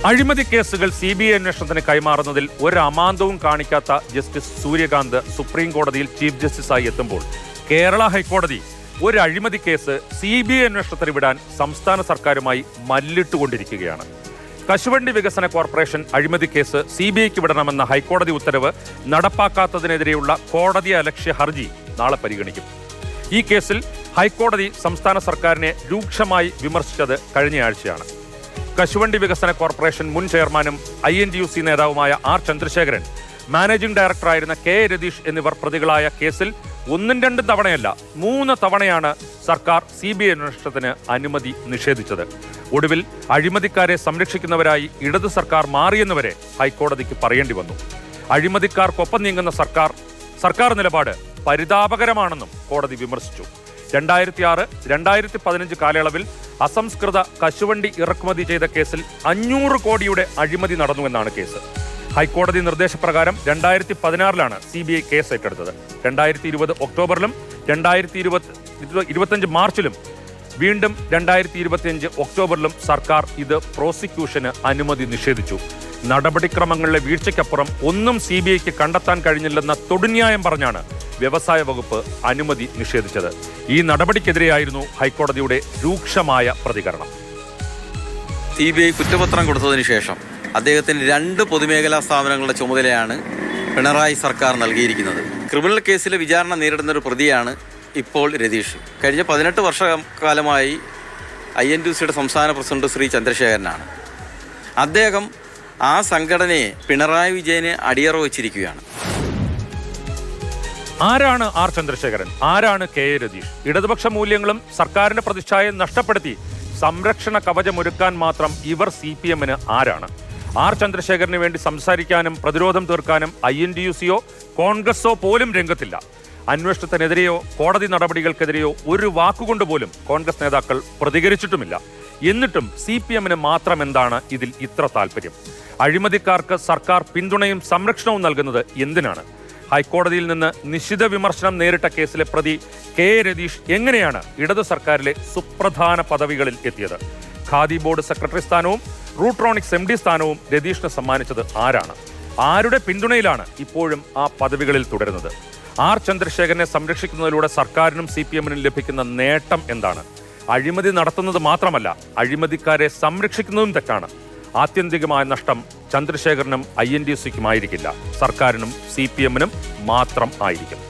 അഴിമതി കേസുകൾ CBI അന്വേഷണത്തിന് കൈമാറുന്നതിൽ ഒരു അമാന്തവും കാണിക്കാത്ത ജസ്റ്റിസ് സൂര്യകാന്ത് സുപ്രീം കോടതിയിൽ ചീഫ് ജസ്റ്റിസായി എത്തുമ്പോൾ കേരള ഹൈക്കോടതി ഒരു അഴിമതി കേസ് CBI അന്വേഷണത്തിന് വിടാൻ സംസ്ഥാന സർക്കാരുമായി മല്ലിട്ടുകൊണ്ടിരിക്കുകയാണ്. കശുവണ്ടി വികസന കോർപ്പറേഷൻ അഴിമതി കേസ് CBIക്ക് വിടണമെന്ന ഹൈക്കോടതി ഉത്തരവ് നടപ്പാക്കാത്തതിനെതിരെയുള്ള കോടതി അലക്ഷ്യ ഹർജി നാളെ പരിഗണിക്കും. ഈ കേസിൽ ഹൈക്കോടതി സംസ്ഥാന സർക്കാരിനെ രൂക്ഷമായി വിമർശിച്ചത് കഴിഞ്ഞയാഴ്ചയാണ്. കശുവണ്ടി വികസന കോർപ്പറേഷൻ മുൻ ചെയർമാനും INTUC നേതാവുമായ R ചന്ദ്രശേഖരൻ, മാനേജിംഗ് ഡയറക്ടറായിരുന്ന K രതീഷ് എന്നിവർ പ്രതികളായ കേസിൽ 1-2 തവണയല്ല 3 തവണയാണ് സർക്കാർ CBI അന്വേഷണത്തിന് അനുമതി നിഷേധിച്ചത്. ഒടുവിൽ അഴിമതിക്കാരെ സംരക്ഷിക്കുന്നവരായി ഇടത് സർക്കാർ മാറിയെന്നുവരെ ഹൈക്കോടതിക്ക് പറയേണ്ടി വന്നു. അഴിമതിക്കാർക്കൊപ്പം നീങ്ങുന്ന സർക്കാർ നിലപാട് പരിതാപകരമാണെന്നും കോടതി വിമർശിച്ചു. 2006-2015 കാലയളവിൽ അസംസ്കൃത കശുവണ്ടി ഇറക്കുമതി ചെയ്ത കേസിൽ 500 കോടിയുടെ അഴിമതി നടന്നുവെന്നാണ് കേസ്. ഹൈക്കോടതി നിർദ്ദേശപ്രകാരം 2016 CBI കേസ് ഏറ്റെടുത്തത്. 2020 ഒക്ടോബറിലും 2025 മാർച്ചിലും വീണ്ടും 2025 ഒക്ടോബറിലും സർക്കാർ ഇത് പ്രോസിക്യൂഷന് അനുമതി നിഷേധിച്ചു. നടപടിക്രമങ്ങളിലെ വീഴ്ചയ്ക്കപ്പുറം ഒന്നും CBIക്ക് കണ്ടെത്താൻ കഴിഞ്ഞില്ലെന്ന തൊടുന്യായം പറഞ്ഞാണ് വ്യവസായ വകുപ്പ് അനുമതി നിഷേധിച്ചത്. ഈ നടപടിക്കെതിരെയായിരുന്നു ഹൈക്കോടതിയുടെ രൂക്ഷമായ പ്രതികരണം. CBI കുറ്റപത്രം കൊടുത്തതിന് ശേഷം അദ്ദേഹത്തിന് 2 പൊതുമേഖലാ സ്ഥാപനങ്ങളുടെ ചുമതലയാണ് പിണറായി സർക്കാർ നൽകിയിരിക്കുന്നത്. ക്രിമിനൽ കേസിലെ വിചാരണ നേരിടുന്ന ഒരു പ്രതിയാണ് ഇപ്പോൾ രതീഷ്. കഴിഞ്ഞ 18 വർഷക്കാലമായി INTUCയുടെ സംസ്ഥാന പ്രസിഡന്റ് ശ്രീ ചന്ദ്രശേഖരനാണ്. അദ്ദേഹം ആ സംഘടനയെ പിണറായി വിജയന് അടിയറ വച്ചിരിക്കുകയാണ്. ആരാണ് R ചന്ദ്രശേഖരൻ? ആരാണ് K രതീഷ്? ഇടതുപക്ഷ മൂല്യങ്ങളും സർക്കാരിന്റെ പ്രതിച്ഛായയും നഷ്ടപ്പെടുത്തി സംരക്ഷണ കവചമൊരുക്കാൻ മാത്രം ഇവർ CPMന് ആരാണ്? R ചന്ദ്രശേഖരന് വേണ്ടി സംസാരിക്കാനും പ്രതിരോധം തീർക്കാനും INTUCയോ കോൺഗ്രസോ പോലും രംഗത്തില്ല. അന്വേഷണത്തിനെതിരെയോ കോടതി നടപടികൾക്കെതിരെയോ ഒരു വാക്കുകൊണ്ട് പോലും കോൺഗ്രസ് നേതാക്കൾ പ്രതികരിച്ചിട്ടുമില്ല. എന്നിട്ടും CPMന് മാത്രം എന്താണ് ഇതിൽ ഇത്ര താല്പര്യം? അഴിമതിക്കാർക്ക് സർക്കാർ പിന്തുണയും സംരക്ഷണവും നൽകുന്നത് എന്തിനാണ്? ഹൈക്കോടതിയിൽ നിന്ന് നിശിത വിമർശനം നേരിട്ട കേസിലെ പ്രതി K രതീഷ് എങ്ങനെയാണ് ഇടതു സർക്കാരിലെ സുപ്രധാന പദവികളിൽ എത്തിയത്? ഖാദി ബോർഡ് സെക്രട്ടറി സ്ഥാനവും റൂട്രോണിക്സ് MD സ്ഥാനവും രതീഷിന് സമ്മാനിച്ചത് ആരാണ്? ആരുടെ പിന്തുണയിലാണ് ഇപ്പോഴും ആ പദവികളിൽ തുടരുന്നത്? R ചന്ദ്രശേഖരനെ സംരക്ഷിക്കുന്നതിലൂടെ സർക്കാരിനും CPMനും ലഭിക്കുന്ന നേട്ടം എന്താണ്? അഴിമതി നടത്തുന്നത് മാത്രമല്ല, അഴിമതിക്കാരെ സംരക്ഷിക്കുന്നതും തെറ്റാണ്. ആത്യന്തികമായ നഷ്ടം ചന്ദ്രശേഖരനും INTUCക്കുമായിരിക്കില്ല, സർക്കാരിനും CPMനും മാത്രം ആയിരിക്കും.